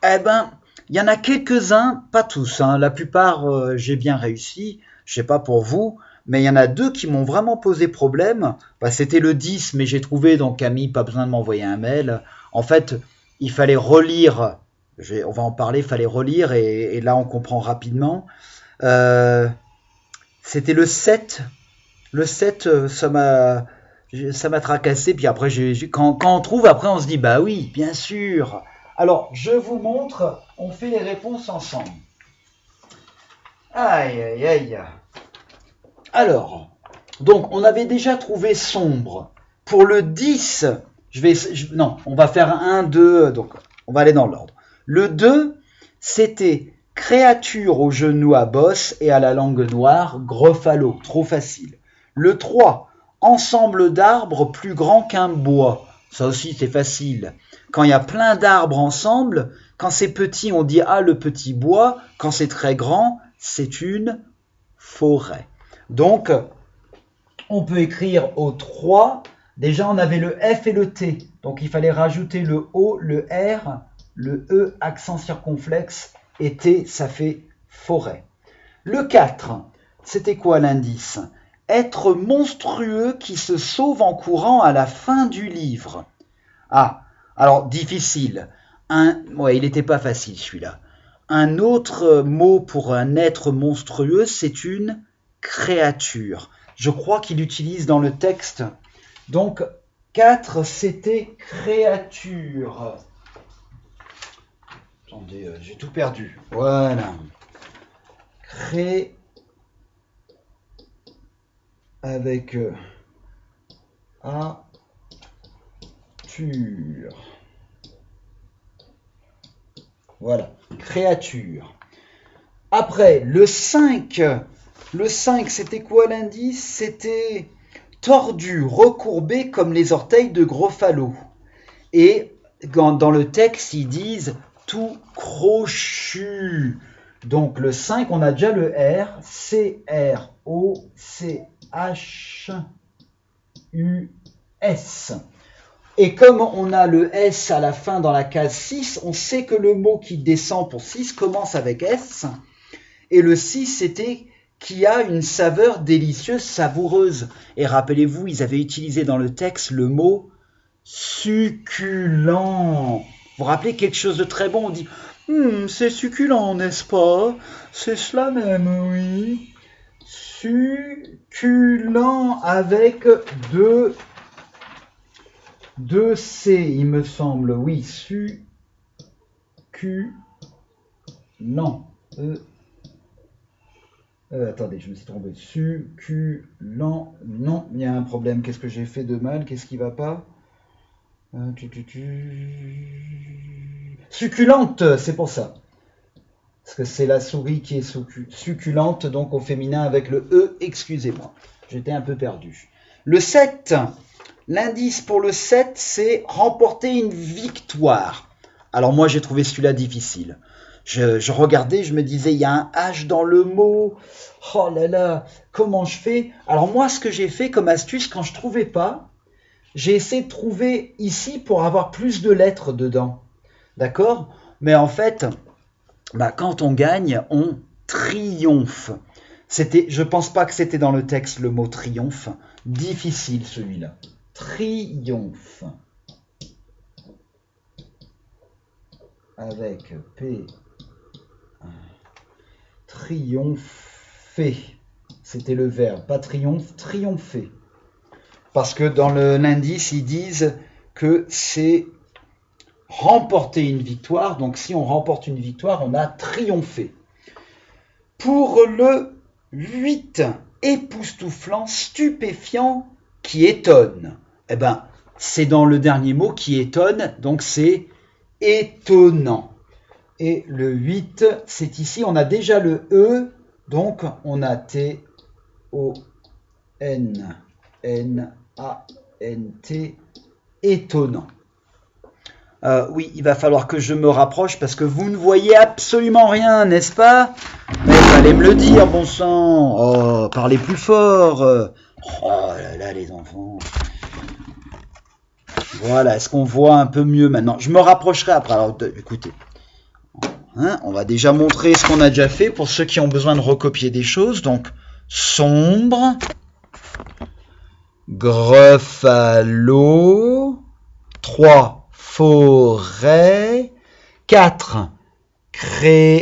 Eh ben, il y en a quelques-uns, pas tous, hein. La plupart, j'ai bien réussi. Je sais pas pour vous, mais il y en a deux qui m'ont vraiment posé problème. Bah, c'était le 10, mais j'ai trouvé, donc Camille, pas besoin de m'envoyer un mail. En fait, il fallait relire. On va en parler, il fallait relire, et là, on comprend rapidement. Euh, C'était le 7. Le 7, ça m'a tracassé. Puis après, quand on trouve, après, on se dit, bah oui, bien sûr. Alors, je vous montre, on fait les réponses ensemble. Aïe, aïe, aïe. Alors, donc, on avait déjà trouvé sombre. Pour le 10, non, on va faire un, 2, donc on va aller dans l'ordre. Le 2, c'était créature aux genoux à bosse et à la langue noire, Gruffalo, trop facile. Le 3, ensemble d'arbres plus grand qu'un bois. Ça aussi, c'est facile. Quand il y a plein d'arbres ensemble, quand c'est petit, on dit ah le petit bois. Quand c'est très grand, c'est une forêt. Donc, on peut écrire au 3. Déjà, on avait le F et le T. Donc, il fallait rajouter le O, le R, le E, accent circonflexe, et T, ça fait forêt. Le 4, c'était quoi l'indice? Être monstrueux qui se sauve en courant à la fin du livre. Ah, alors difficile. Ouais, il n'était pas facile celui-là. Un autre mot pour un être monstrueux, c'est une créature. Je crois qu'il utilise dans le texte. Donc, 4, c'était créature. Attendez, j'ai tout perdu. Voilà. Cré avec ature. Voilà, créature. Après, le 5. Le 5, c'était quoi l'indice? C'était tordu, recourbé comme les orteils de Gruffalo. Et dans le texte, ils disent tout crochu. Donc le 5, on a déjà le R, C-R-O-C-H-U-S. Et comme on a le S à la fin dans la case 6, on sait que le mot qui descend pour 6 commence avec S. Et le 6, c'était qui a une saveur délicieuse, savoureuse. Et rappelez-vous, ils avaient utilisé dans le texte le mot succulent. Vous vous rappelez quelque chose de très bon? On dit c'est succulent, n'est-ce pas? C'est cela même, oui. Succulent avec deux C, il me semble. Oui, succulent. Attendez, je me suis trompé. Succulent. Non, il y a un problème. Qu'est-ce que j'ai fait de mal? Qu'est-ce qui va pas? Succulente, c'est pour ça. Parce que c'est la souris qui est succulente, donc au féminin avec le E, excusez-moi. J'étais un peu perdu. Le 7, l'indice pour le 7, c'est remporter une victoire. Alors moi, j'ai trouvé celui-là difficile. Je regardais, je me disais, il y a un H dans le mot. Oh là là, comment je fais? Alors moi, ce que j'ai fait comme astuce, quand je ne trouvais pas, j'ai essayé de trouver ici pour avoir plus de lettres dedans. D'accord? Mais en fait, quand on gagne, on triomphe. Je pense pas que c'était dans le texte le mot triomphe. Difficile celui-là. Triomphe. Avec P. Triompher. C'était le verbe, pas triomphe, triompher. Parce que dans l'indice, ils disent que c'est remporter une victoire. Donc si on remporte une victoire, on a triomphé. Pour le 8, époustouflant, stupéfiant, qui étonne. Eh ben, c'est dans le dernier mot qui étonne, donc c'est étonnant. Et le 8, c'est ici, on a déjà le E, donc on a T-O-N-N-A-N-T, étonnant. Oui, il va falloir que je me rapproche parce que vous ne voyez absolument rien, n'est-ce pas? Mais il fallait me le dire, bon sang. Oh, parlez plus fort. Oh là là, les enfants. Voilà, est-ce qu'on voit un peu mieux maintenant? Je me rapprocherai après. Alors, écoutez, Hein, on va déjà montrer ce qu'on a déjà fait pour ceux qui ont besoin de recopier des choses. Donc, sombre, Gruffalo, 3, forêt, 4, créature,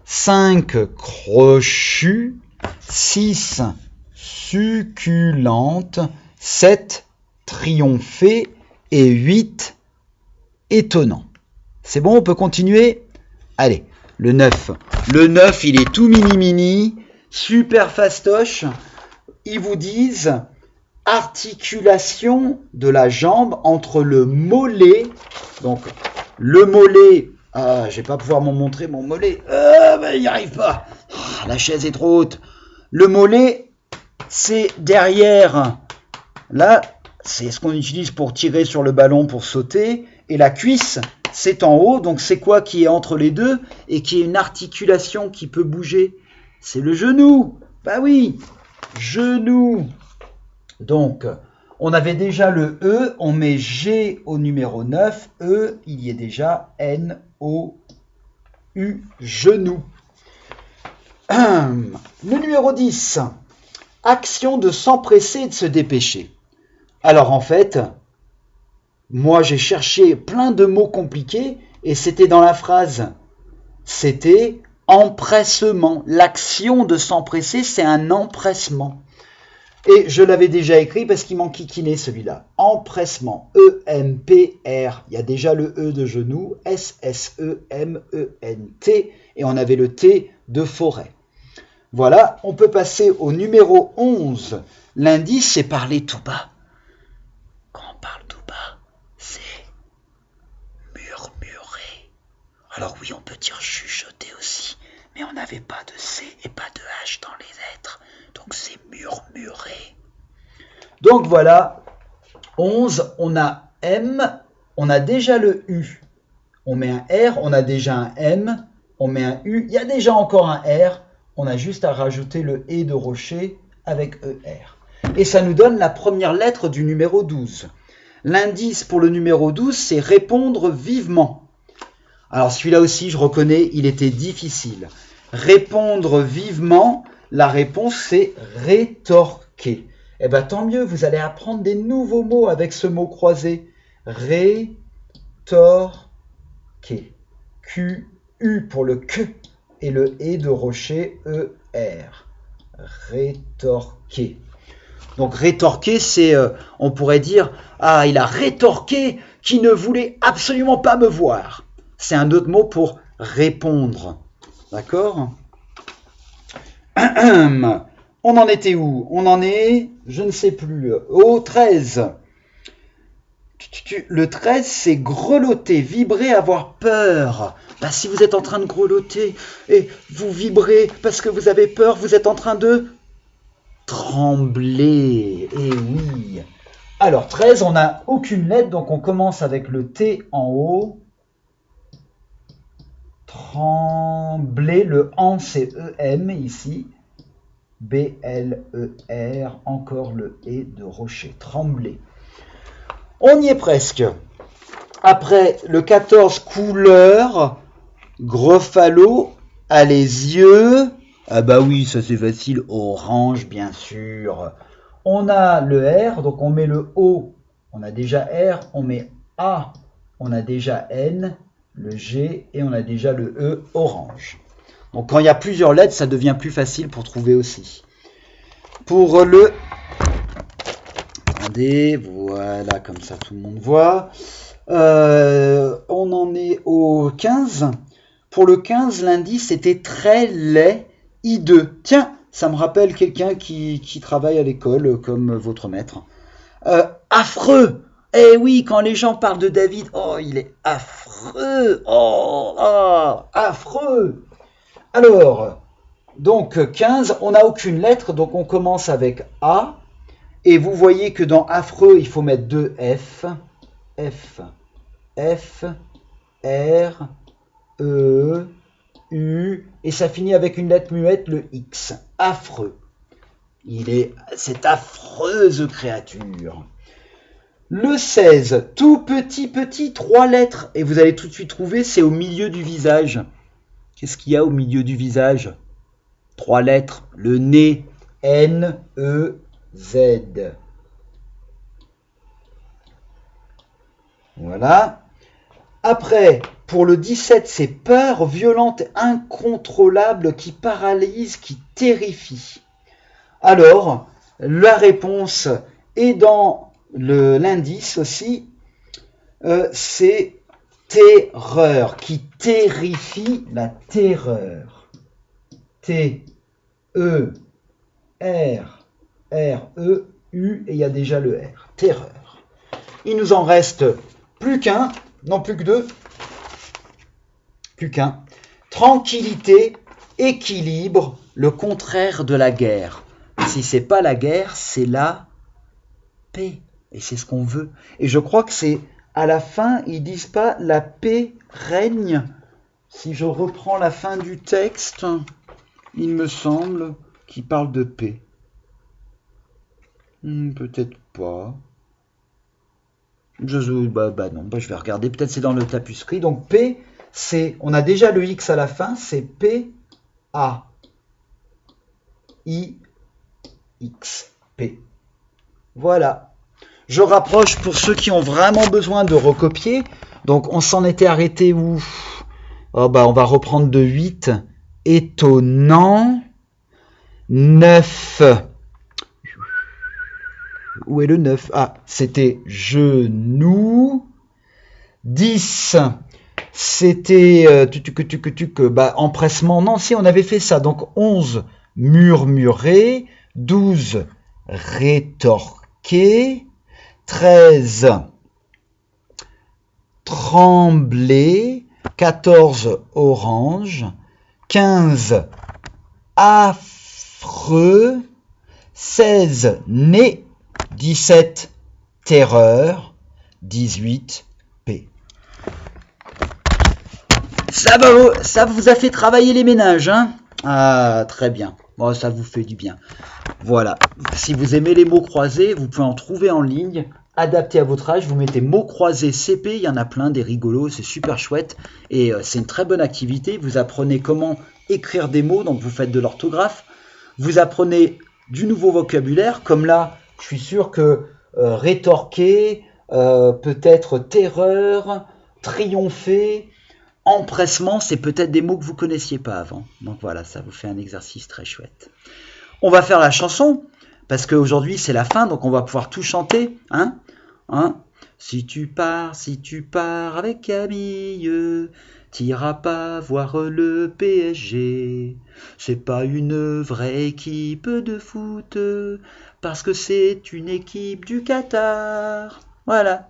5, crochu, 6, succulente, 7, triompher et 8, étonnant. C'est bon, on peut continuer? Allez, le 9. Le 9, il est tout mini, super fastoche. Ils vous disent articulation de la jambe entre le mollet. Donc, le mollet, je vais pas pouvoir m'en montrer mon mollet. Il n'y arrive pas. La chaise est trop haute. Le mollet, c'est derrière. Là, c'est ce qu'on utilise pour tirer sur le ballon pour sauter. Et la cuisse, c'est en haut. Donc, c'est quoi qui est entre les deux et qui est une articulation qui peut bouger? C'est le genou. Bah oui, genou. Donc, on avait déjà le E, on met G au numéro 9, E, il y est déjà N, O, U, genou. Le numéro 10, action de s'empresser et de se dépêcher. Alors en fait, moi j'ai cherché plein de mots compliqués et c'était dans la phrase, c'était empressement. L'action de s'empresser, c'est un empressement. Et je l'avais déjà écrit parce qu'il m'enquiquinait celui-là. Empressement, E-M-P-R. Il y a déjà le E de genou, S-S-E-M-E-N-T. Et on avait le T de forêt. Voilà, on peut passer au numéro 11. L'indice, c'est parler tout bas. Quand on parle tout bas, c'est murmurer. Alors oui, on peut dire chuchoter aussi. Mais on n'avait pas de C et pas de H dans les lettres. Donc c'est murmurer. Donc voilà, 11, on a M, on a déjà le U. On met un R, on a déjà un M, on met un U, il y a déjà encore un R, on a juste à rajouter le E de rocher avec ER. Et ça nous donne la première lettre du numéro 12. L'indice pour le numéro 12, c'est répondre vivement. Alors celui-là aussi, je reconnais, il était difficile. Répondre vivement, la réponse c'est rétorquer. Eh bien tant mieux, vous allez apprendre des nouveaux mots avec ce mot croisé. Rétorquer. Q-U pour le Q et le E de rocher E-R. Rétorquer. Donc rétorquer, c'est, on pourrait dire, ah il a rétorqué qu'il ne voulait absolument pas me voir. C'est un autre mot pour répondre. D'accord? On en était où? On en est, je ne sais plus, au 13. Le 13, c'est grelotter, vibrer, avoir peur. Bah, si vous êtes en train de grelotter et vous vibrez parce que vous avez peur, vous êtes en train de trembler. Eh oui. Alors, 13, on n'a aucune lettre, donc on commence avec le T en haut. Trembler, le en c'est EM ici. B-L-E-R, encore le E de rocher. Trembler. On y est presque. Après le 14, couleur, Gruffalo a les yeux. Ah bah oui, ça c'est facile. Orange, bien sûr. On a le R, donc on met le O. On a déjà R, on met A. On a déjà N, le G et on a déjà le E, orange. Donc quand il y a plusieurs lettres, ça devient plus facile pour trouver aussi. Pour le... Attendez, voilà, comme ça tout le monde voit. On en est au 15. Pour le 15, l'indice était très laid, hideux. Tiens, ça me rappelle quelqu'un qui travaille à l'école, comme votre maître. Affreux. Eh oui, quand les gens parlent de David, oh, il est affreux. Oh, affreux. Alors, donc 15, on n'a aucune lettre, donc on commence avec A. Et vous voyez que dans affreux, il faut mettre deux F. F, F, R, E, U. Et ça finit avec une lettre muette, le X. Affreux. Il est cette affreuse créature. Le 16, tout petit, 3 lettres. Et vous allez tout de suite trouver, c'est au milieu du visage. Qu'est-ce qu'il y a au milieu du visage? 3 lettres. Le nez. N-E-Z. Voilà. Après, pour le 17, c'est peur violente, incontrôlable, qui paralyse, qui terrifie. Alors, la réponse est dans l'indice aussi. C'est terreur, qui terrifie, la terreur. T-E-R-R-E-U, et il y a déjà le R. Terreur. Il nous en reste plus qu'un, non plus que deux. Plus qu'un. Tranquillité, équilibre, le contraire de la guerre. Si c'est pas la guerre, c'est la paix. Et c'est ce qu'on veut. Et je crois que c'est à la fin, ils disent pas la paix règne. Si je reprends la fin du texte, il me semble qu'il parle de paix. Peut-être pas. Non, je vais regarder. Peut-être c'est dans le tapuscrit. Donc P, c'est, on a déjà le X à la fin, c'est P A I X P. Voilà. Je rapproche pour ceux qui ont vraiment besoin de recopier. Donc on s'en était arrêté où? On va reprendre de 8. Étonnant. 9. Où est le 9? Ah, c'était genou. 10. C'était empressement. Non, si, on avait fait ça. Donc 11. Murmurer. 12. Rétorquer. 13. Trembler. 14. Orange. 15. Affreux. 16. Nez. 17. Terreur. 18. Paix. Ça vous a fait travailler les ménages, hein? Ah, très bien. Bon, ça vous fait du bien. Voilà. Si vous aimez les mots croisés, vous pouvez en trouver en ligne. Adapté à votre âge, vous mettez mots croisés CP, il y en a plein, des rigolos, c'est super chouette. Et c'est une très bonne activité. Vous apprenez comment écrire des mots, donc vous faites de l'orthographe. Vous apprenez du nouveau vocabulaire, comme là, je suis sûr que rétorquer, peut-être terreur, triompher, empressement, c'est peut-être des mots que vous ne connaissiez pas avant. Donc voilà, ça vous fait un exercice très chouette. On va faire la chanson, parce qu'aujourd'hui c'est la fin, donc on va pouvoir tout chanter. Hein? Si tu pars avec Camille, t'iras pas voir le PSG. C'est pas une vraie équipe de foot, parce que c'est une équipe du Qatar. Voilà.